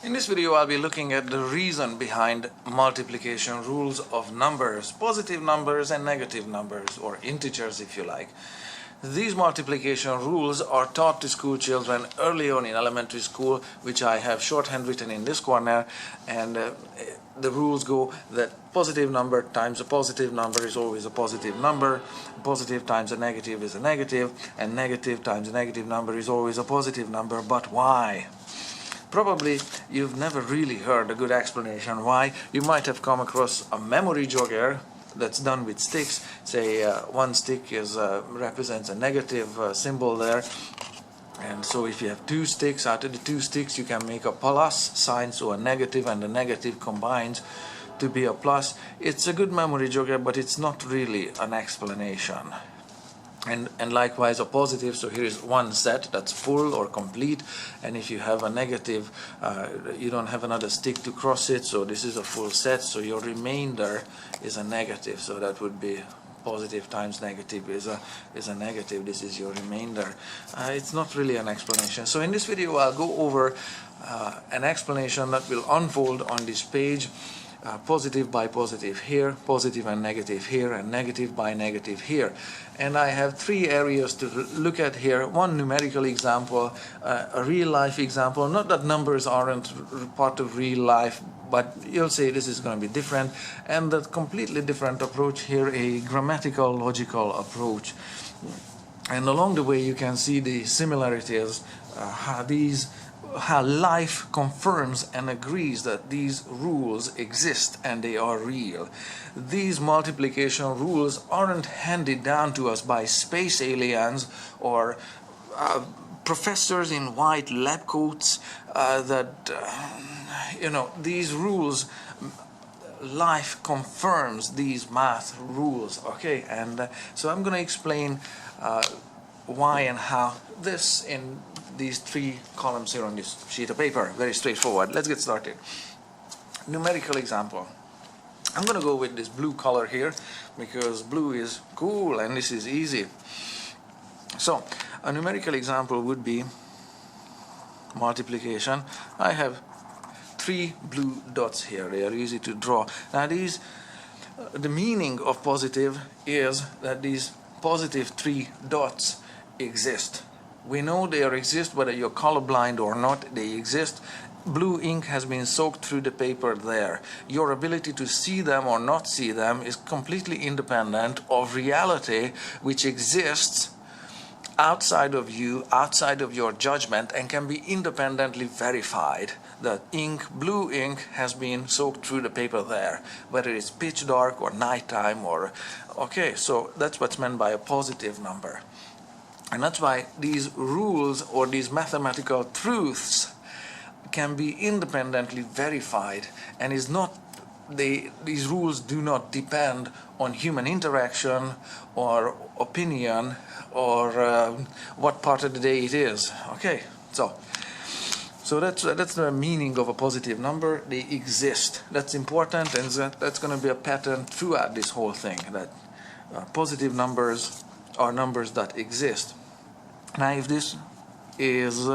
In this video I'll be looking at the reason behind multiplication rules of numbers, positive numbers and negative numbers, or integers if you like. These multiplication rules are taught to school children early on in elementary school, which I have shorthand written in this corner, and the rules go that positive number times a positive number is always a positive number, positive times a negative is a negative, and negative times a negative number is always a positive number. But why? Probably you've never really heard a good explanation why. You might have come across a memory jogger that's done with sticks. Say one stick represents a negative symbol there, and so if you have two sticks, out of the two sticks you can make a plus sign, so a negative and a negative combines to be a plus. It's a good memory jogger, but it's not really an explanation. And likewise a positive, so here is one set that's full or complete, and if you have a negative, you don't have another stick to cross it, so this is a full set, so your remainder is a negative, so that would be positive times negative is a negative. This is your remainder. It's not really an explanation. So in this video I'll go over an explanation that will unfold on this page. Positive by positive here, positive and negative here, and negative by negative here. And I have three areas to look at here. One numerical example, a real life example. Not that numbers aren't part of real life, but you'll say this is going to be different. And a completely different approach here, a grammatical, logical approach. And along the way you can see the similarities, how life confirms and agrees that these rules exist and they are real. These multiplication rules aren't handed down to us by space aliens or professors in white lab coats. These rules, life confirms these math rules. Okay, and so I'm going to explain why and how this in these three columns here on this sheet of paper. Very straightforward. Let's get started. Numerical example. I'm going to go with this blue color here because blue is cool and this is easy. So a numerical example would be multiplication. I have three blue dots here. They are easy to draw. Now the meaning of positive is that these positive three dots exist. We know they exist whether you're colorblind or not, they exist. Blue ink has been soaked through the paper there. Your ability to see them or not see them is completely independent of reality, which exists outside of you, outside of your judgment, and can be independently verified. The blue ink has been soaked through the paper there, whether it's pitch dark or nighttime or... Okay, so that's what's meant by a positive number. And that's why these rules or these mathematical truths can be independently verified, and these rules do not depend on human interaction or opinion or what part of the day it is. Okay, so that's the meaning of a positive number. They exist. That's important, and that's going to be a pattern throughout this whole thing, that positive numbers are numbers that exist. Now if this is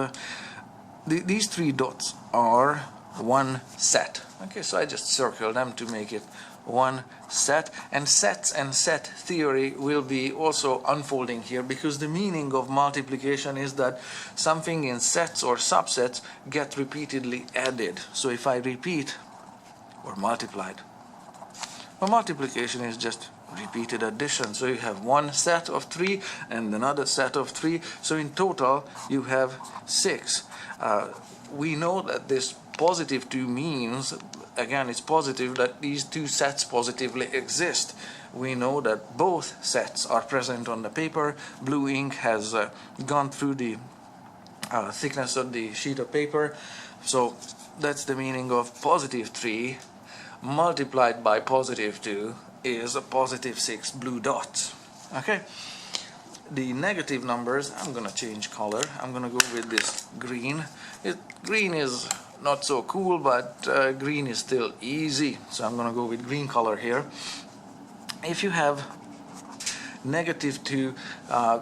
these three dots are one set. Okay, so I just circle them to make it one set, and sets and set theory will be also unfolding here, because the meaning of multiplication is that something in sets or subsets get repeatedly added. So if I repeat or multiplied, well, multiplication is just repeated addition. So you have one set of three and another set of three, so in total you have six. We know that this positive 2 means, again, it's positive that these two sets positively exist. We know that both sets are present on the paper. Blue ink has gone through the thickness of the sheet of paper, so that's the meaning of positive 3 multiplied by positive 2 is a positive 6 blue dots. Okay, the negative numbers, I'm going to change color. I'm going to go with this green. Green is not so cool, but green is still easy, so I'm going to go with green color here. If you have negative to,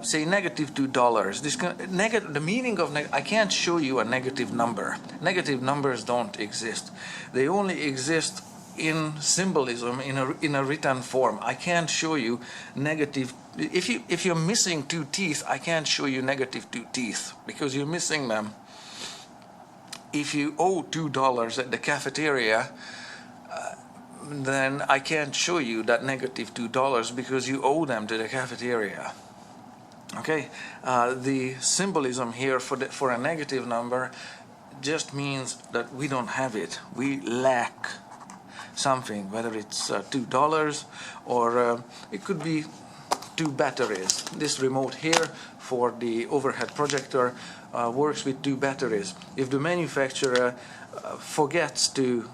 say, negative $2. The meaning of I can't show you a negative number. Negative numbers don't exist. They only exist in symbolism, in a written form. I can't show you negative. If you're missing 2 teeth, I can't show you negative 2 teeth because you're missing them. If you owe $2 at the cafeteria, then I can't show you that negative $2 because you owe them to the cafeteria. Okay, the symbolism here for a negative number just means that we don't have it. We lack something, whether it's $2 or it could be 2 batteries. This remote here for the overhead projector works with 2 batteries. If the manufacturer forgets to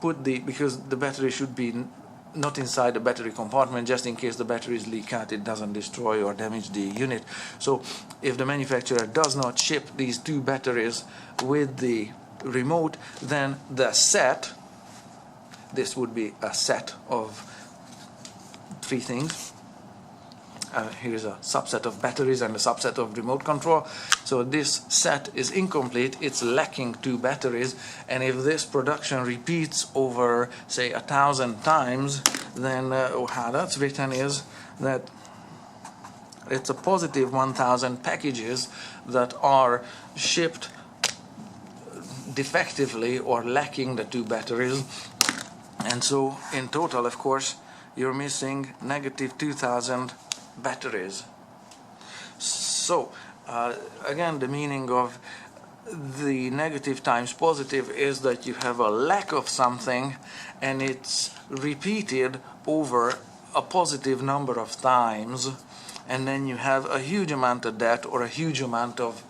because the battery should be not inside the battery compartment, just in case the batteries leak out, it doesn't destroy or damage the unit. So if the manufacturer does not ship these 2 batteries with the remote, then the set, this would be a set of 3 things. Here's a subset of batteries and a subset of remote control. So this set is incomplete, it's lacking 2 batteries, and if this production repeats over, say, 1,000 times, then how that's written is that it's a positive 1,000 packages that are shipped defectively or lacking the 2 batteries. And so in total, of course, you're missing negative 2,000 batteries. So again, the meaning of the negative times positive is that you have a lack of something and it's repeated over a positive number of times, and then you have a huge amount of that or a huge amount of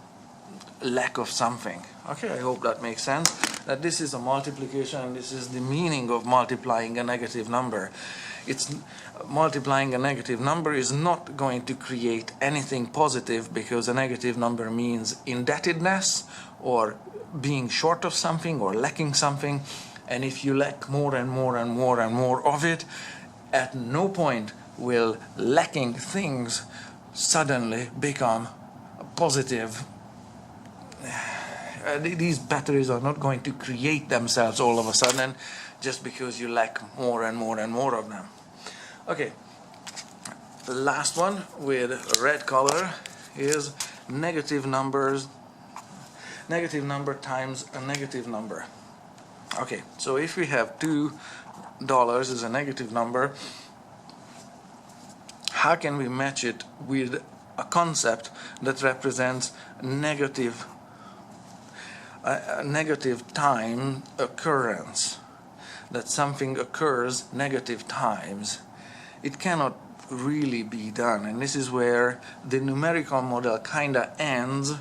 lack of something. Okay, I hope that makes sense, that this is a multiplication and this is the meaning of multiplying a negative number. It's multiplying a negative number is not going to create anything positive, because a negative number means indebtedness or being short of something or lacking something, and if you lack more and more and more and more of it, at no point will lacking things suddenly become positive. These batteries are not going to create themselves all of a sudden just because you lack more and more and more of them. Okay, the last one with red color is negative numbers, negative number times a negative number. Okay, so if we have $2 as a negative number, how can we match it with a concept that represents negative time occurrence, that something occurs negative times? It cannot really be done, and this is where the numerical model kinda ends.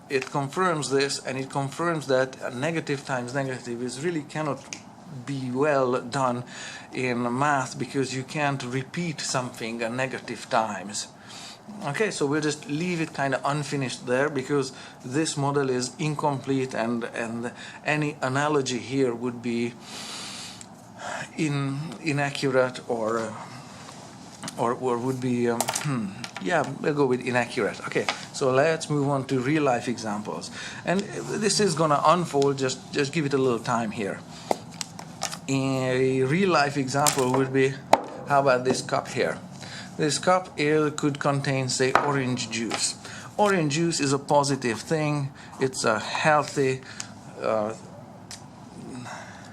It confirms this, and it confirms that a negative times negative is really cannot be well done in math, because you can't repeat something a negative times. Okay, so we'll just leave it kind of unfinished there, because this model is incomplete, and any analogy here would be inaccurate or would be yeah, we'll go with inaccurate. Okay, so let's move on to real life examples, and this is gonna unfold. Just give it a little time here. A real life example would be, how about this cup here? This cup here could contain, say, orange juice. Orange juice is a positive thing. It's a healthy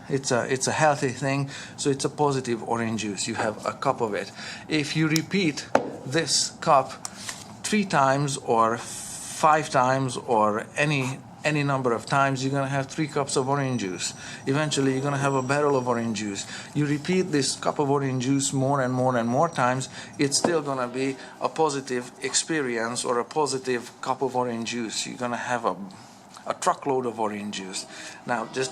it's a healthy thing, so it's a positive orange juice. You have a cup of it. If you repeat this cup 3 times or 5 times or any number of times, you're going to have 3 cups of orange juice. Eventually you're going to have a barrel of orange juice. You repeat this cup of orange juice more and more and more times, it's still going to be a positive experience or a positive cup of orange juice. You're going to have a truckload of orange juice. Now just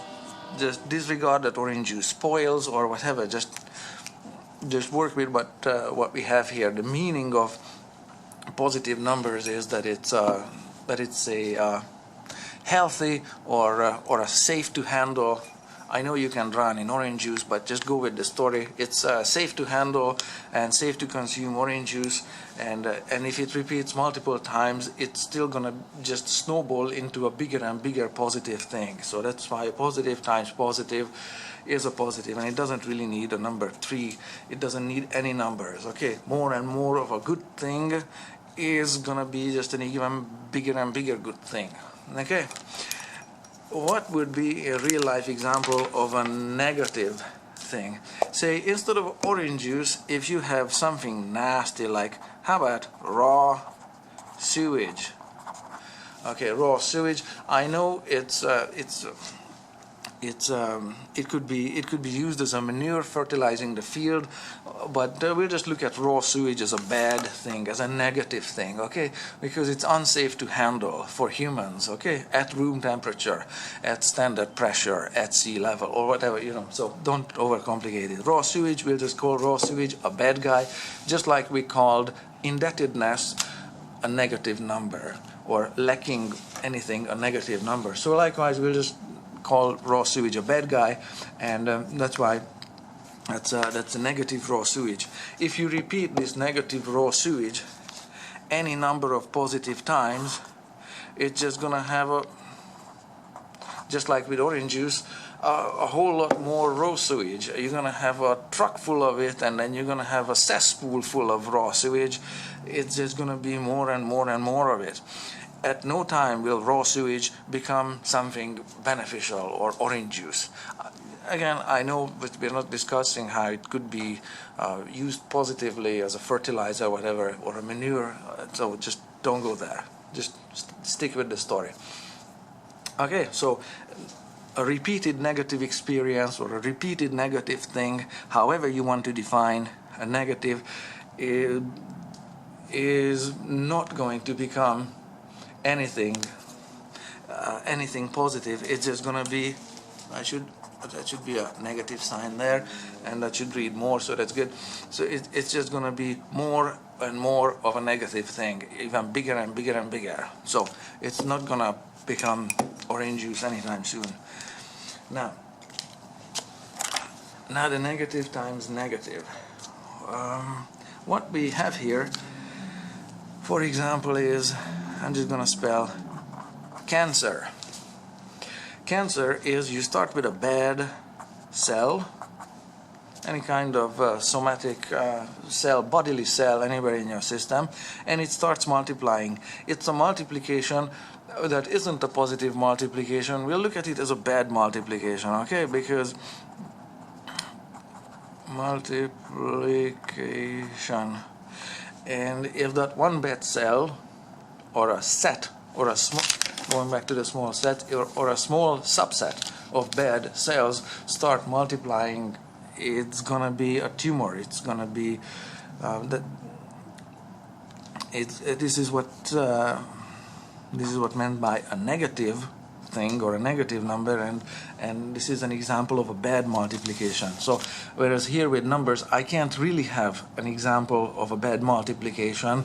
disregard that orange juice spoils or whatever. Just work with what we have here. The meaning of positive numbers is that it's a healthy or a safe to handle I know you can drown in orange juice, but just go with the story. It's safe to handle and safe to consume orange juice, and if it repeats multiple times, it's still gonna just snowball into a bigger and bigger positive thing. So that's why positive times positive is a positive, and it doesn't really need a number 3. It doesn't need any numbers. Okay, more and more of a good thing is gonna be just an even bigger and bigger good thing. Okay, what would be a real life example of a negative thing? Say, instead of orange juice, if you have something nasty, like, how about raw sewage? Okay, raw sewage. I know it could be used as a manure fertilizing the field, but we'll just look at raw sewage as a bad thing, as a negative thing, okay? Because it's unsafe to handle for humans, okay? At room temperature, at standard pressure, at sea level, or whatever, you know. So don't overcomplicate it. Raw sewage, we'll just call raw sewage a bad guy, just like we called indebtedness a negative number, or lacking anything a negative number. So likewise, we'll just call raw sewage a bad guy, and that's why that's a negative raw sewage. If you repeat this negative raw sewage any number of positive times, it's just gonna have a, just like with orange juice, a whole lot more raw sewage. You're gonna have a truck full of it, and then you're gonna have a cesspool full of raw sewage. It's just gonna be more and more and more of it. At no time will raw sewage become something beneficial or orange juice. Again, I know that we're not discussing how it could be used positively as a fertilizer, or whatever, or a manure, so just don't go there. Just stick with the story. Okay, so a repeated negative experience or a repeated negative thing, however you want to define a negative, is not going to become anything positive. It's just gonna be, that should be a negative sign there, and that should read more, so that's good. So it's just gonna be more and more of a negative thing, even bigger and bigger and bigger. So it's not gonna become orange juice anytime soon. Now the negative times negative. What we have here, for example, is, I'm just gonna spell cancer. Cancer is, you start with a bad cell, any kind of somatic cell, bodily cell anywhere in your system, and it starts multiplying. It's a multiplication that isn't a positive multiplication. We'll look at it as a bad multiplication, okay? Because multiplication, and if that one bad cell, or a set, or a small, going back to the small set, or a small subset of bad cells start multiplying, it's gonna be a tumor. It's gonna be this is what meant by a negative thing or a negative number, and this is an example of a bad multiplication. So whereas here with numbers, I can't really have an example of a bad multiplication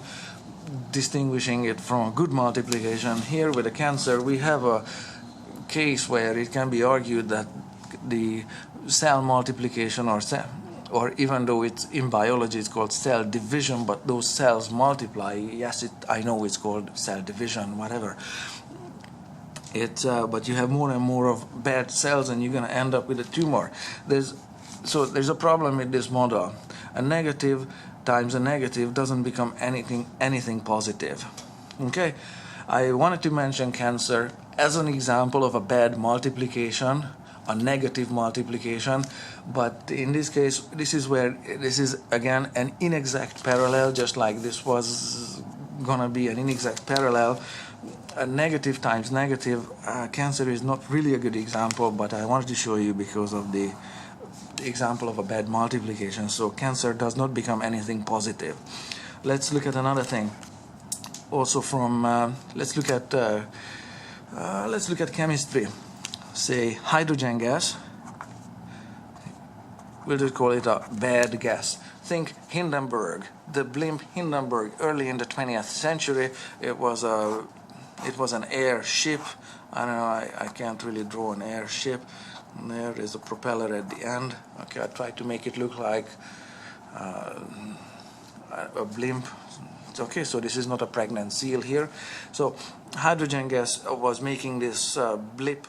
distinguishing it from a good multiplication. Here with a cancer, we have a case where it can be argued that the cell multiplication, or even though it's in biology it's called cell division, but those cells multiply. Yes, I know it's called cell division, whatever. But you have more and more of bad cells, and you're going to end up with a tumor. There's a problem with this model. A negative times a negative doesn't become anything positive. Okay, I wanted to mention cancer as an example of a bad multiplication, a negative multiplication, but in this case, this is again an inexact parallel, just like this was gonna be an inexact parallel. A negative times negative, cancer is not really a good example, but I wanted to show you because of the example of a bad multiplication. So cancer does not become anything positive. Let's look at another thing. Also from let's look at chemistry. Say hydrogen gas. We'll just call it a bad gas. Think Hindenburg, the blimp Hindenburg, early in the 20th century. It was a it was an airship. I don't know, I can't really draw an airship. And there is a propeller at the end. Okay, I tried to make it look like a blimp. Okay, so this is not a pregnant seal here. So hydrogen gas was making this blip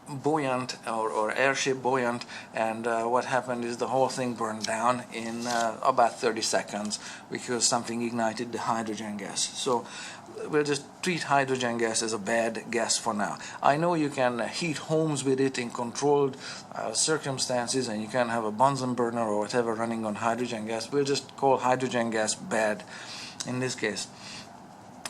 buoyant, or airship buoyant, and what happened is the whole thing burned down in about 30 seconds because something ignited the hydrogen gas. So we'll just treat hydrogen gas as a bad gas for now. I know you can heat homes with it in controlled circumstances, and you can have a Bunsen burner or whatever running on hydrogen gas. We'll just call hydrogen gas bad in this case.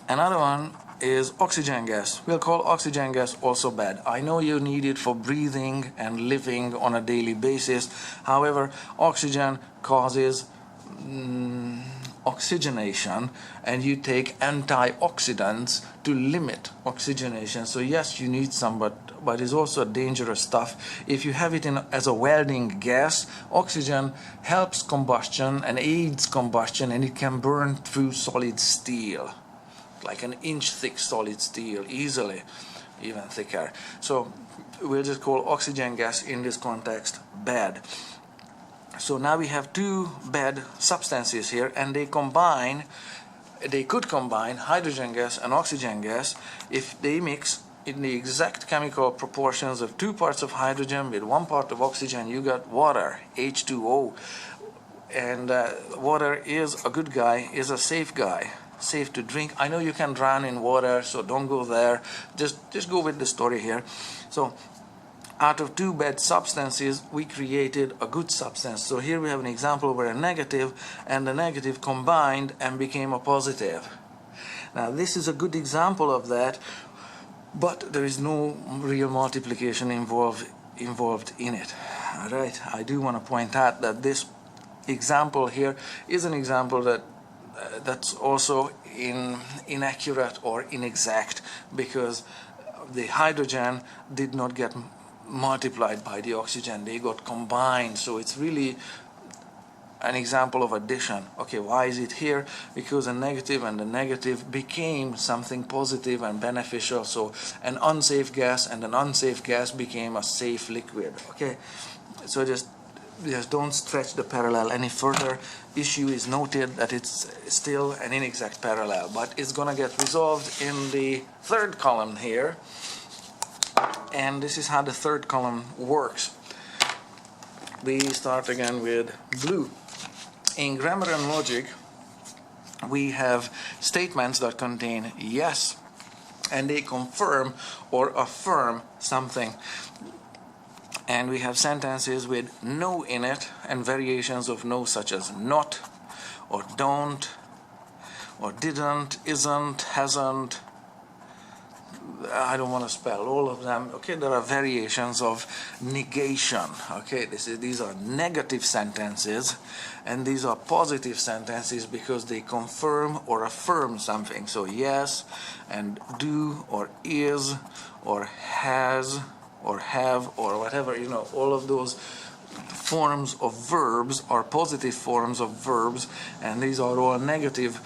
Another one is oxygen gas. We'll call oxygen gas also bad. I know you need it for breathing and living on a daily basis. However, oxygen causes oxygenation, and you take antioxidants to limit oxygenation. So yes, you need some, but it's also dangerous stuff. If you have it as a welding gas, oxygen helps combustion and aids combustion, and it can burn through solid steel, like an inch thick solid steel, easily, even thicker. So we'll just call oxygen gas in this context bad. So now we have two bad substances here, and they could combine hydrogen gas and oxygen gas if they mix in the exact chemical proportions of 2 parts of hydrogen with 1 part of oxygen. You got water, H2O. And water is a good guy, is a safe guy, safe to drink. I know you can drown in water, so don't go there. Just go with the story here. So out of two bad substances, we created a good substance. So here we have an example where a negative and a negative combined and became a positive. Now this is a good example of that, but there is no real multiplication involved in it. All right, I do want to point out that this example here is an example that's also inaccurate or inexact, because the hydrogen did not get multiplied by the oxygen, they got combined. So it's really an example of addition. Okay, why is it here? Because a negative and a negative became something positive and beneficial. So an unsafe gas and an unsafe gas became a safe liquid. Okay, so just don't stretch the parallel any further. Issue is noted that it's still an inexact parallel, but it's gonna get resolved in the third column here. And this is how the third column works. We start again with blue. In grammar and logic, we have statements that contain yes, and they confirm or affirm something. And we have sentences with no in it and variations of no, such as not, or don't, or didn't, isn't, hasn't. I don't want to spell all of them. Okay, there are variations of negation. Okay, these are negative sentences, and these are positive sentences because they confirm or affirm something. So yes, and do, or is, or has, or have, or whatever, you know, all of those forms of verbs are positive forms of verbs, and these are all negative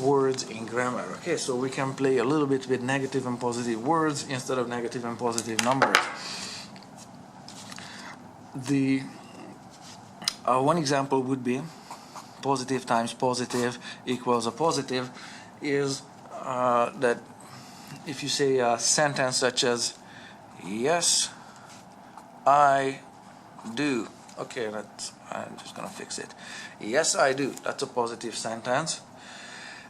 words in grammar. Okay, so we can play a little bit with negative and positive words instead of negative and positive numbers. The one example would be positive times positive equals a positive, is that if you say a sentence such as yes, I do. Okay, I'm just gonna fix it. Yes, I do. That's a positive sentence.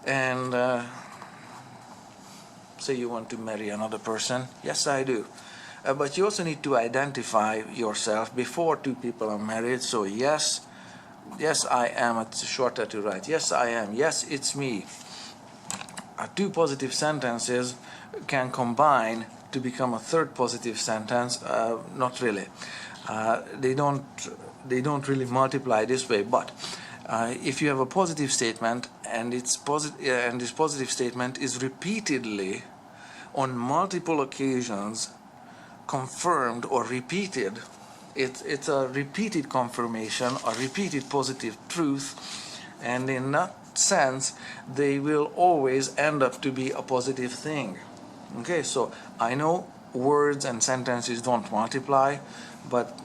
And say you want to marry another person. Yes, I do. But you also need to identify yourself before two people are married. So yes, I am. It's shorter to write. Yes, I am. Yes, it's me. Two positive sentences can combine to become a third positive sentence. Not really. They don't really multiply this way. But if you have a positive statement and this positive statement is repeatedly on multiple occasions confirmed or repeated, it's a repeated confirmation, a repeated positive truth, and in sense, they will always end up to be a positive thing. Okay, so I know words and sentences don't multiply, but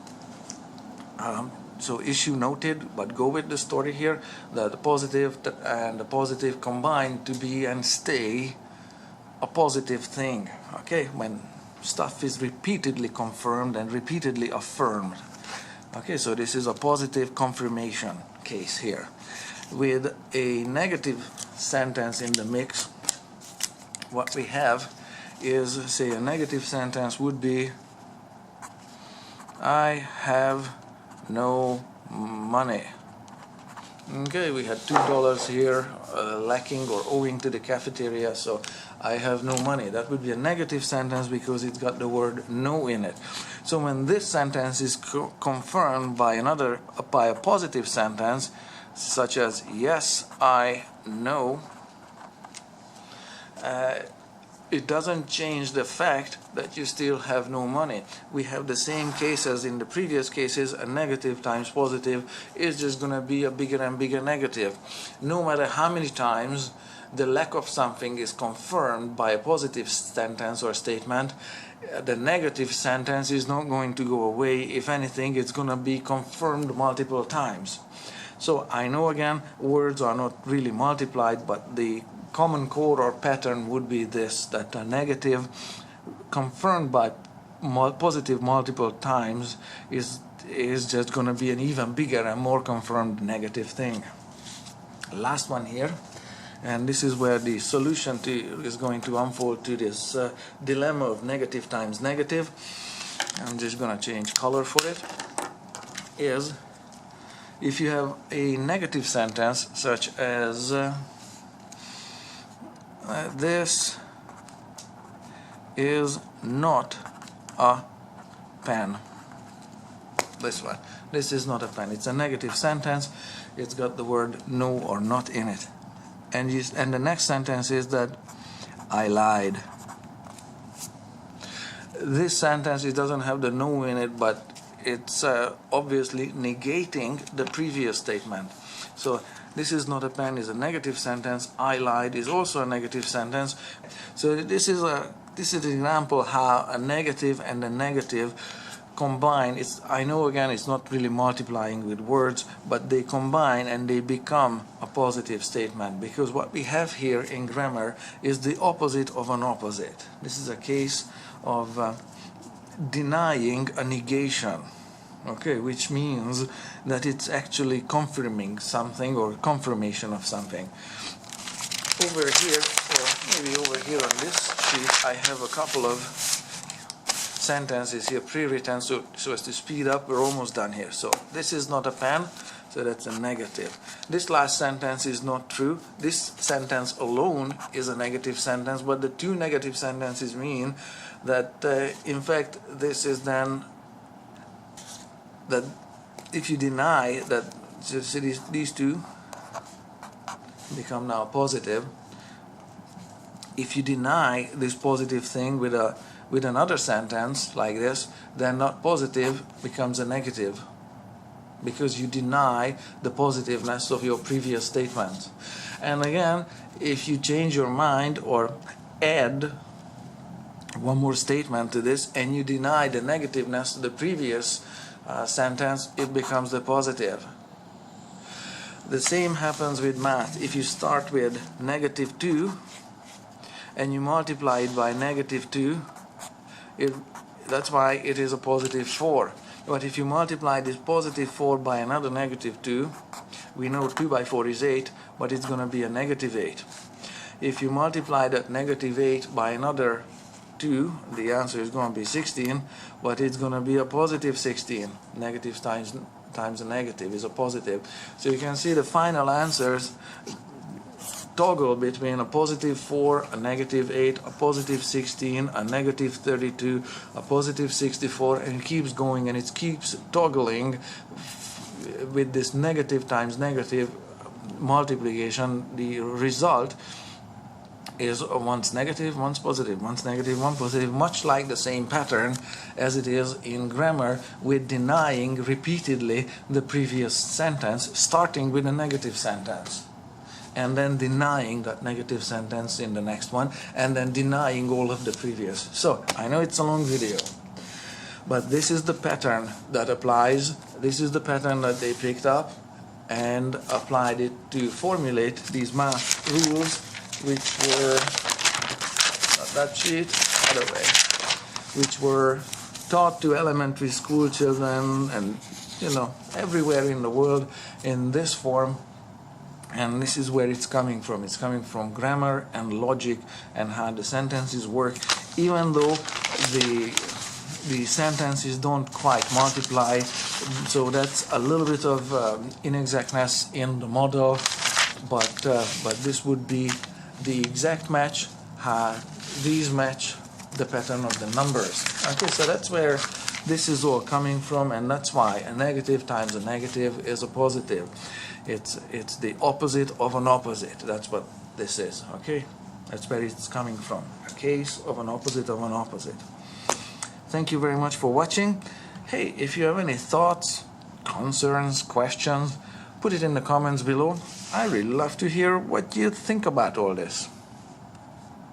so issue noted, but go with the story here that the positive and the positive combine to be and stay a positive thing. Okay, when stuff is repeatedly confirmed and repeatedly affirmed. Okay, so this is a positive confirmation case here. With a negative sentence in the mix, what we have is, say, a negative sentence would be, I have no money. Okay, we had $2 here lacking or owing to the cafeteria, so I have no money. That would be a negative sentence because it's got the word no in it. So when this sentence is confirmed by a positive sentence, such as yes, I know, it doesn't change the fact that you still have no money. We have the same case as in the previous cases. A negative times positive is just going to be a bigger and bigger negative. No matter how many times the lack of something is confirmed by a positive sentence or statement, the negative sentence is not going to go away. If anything, it's going to be confirmed multiple times. So I know, again, words are not really multiplied, but the common code or pattern would be this, that a negative confirmed by positive multiple times is just going to be an even bigger and more confirmed negative thing. Last one here, and this is where the solution is going to unfold to this dilemma of negative times negative. I'm just going to change color for it. Is if you have a negative sentence such as this is not a pen. This one. This is not a pen. It's a negative sentence. It's got the word no or not in it. And the next sentence is that I lied. This sentence, it doesn't have the no in it, but it's obviously negating the previous statement. So this is not a pen is a negative sentence. I lied is also a negative sentence. So this is an example how a negative and a negative combine. I know, again, it's not really multiplying with words, but they combine and they become a positive statement, because what we have here in grammar is the opposite of an opposite. This is a case of denying a negation. Okay, which means that it's actually confirming something or confirmation of something. Over here, or maybe over here on this sheet, I have a couple of sentences here pre-written so as to speed up. We're almost done here. So this is not a pen, so that's a negative. This last sentence is not true. This sentence alone is a negative sentence, but the two negative sentences mean that in fact this is then that if you deny that, so these two become now positive. If you deny this positive thing with another sentence like this, then not positive becomes a negative, because you deny the positiveness of your previous statement. And again, if you change your mind or add one more statement to this and you deny the negativeness of the previous sentence, it becomes the positive. The same happens with math. If you start with -2 and you multiply it by -2, that's why it is a +4. But if you multiply this +4 by another -2, we know 2 by 4 is 8, but it's going to be a -8. If you multiply that -8 by another 2, the answer is going to be 16, but it's going to be a +16. Negative times a negative is a positive. So you can see the final answers toggle between a +4, a -8, a +16, a -32, a +64, and it keeps going, and it keeps toggling with this negative times negative multiplication. The result is once negative, once positive, once negative, one positive, much like the same pattern as it is in grammar with denying repeatedly the previous sentence, starting with a negative sentence. and then denying that negative sentence in the next one, and then denying all of the previous. So I know it's a long video, but this is the pattern that applies. This is the pattern that they picked up and applied it to formulate these math rules, which were, not that sheet, other way, which were taught to elementary school children and, you know, everywhere in the world in this form. And this is where it's coming from. It's coming from grammar and logic and how the sentences work, even though the sentences don't quite multiply. So that's a little bit of inexactness in the model, but this would be the exact match, how these match the pattern of the numbers. Okay, so that's where this is all coming from, and that's why a negative times a negative is a positive. It's the opposite of an opposite. That's what this is. Okay, that's where it's coming from. A case of an opposite of an opposite. Thank you very much for watching. Hey, if you have any thoughts, concerns, questions, put it in the comments below. I really love to hear what you think about all this.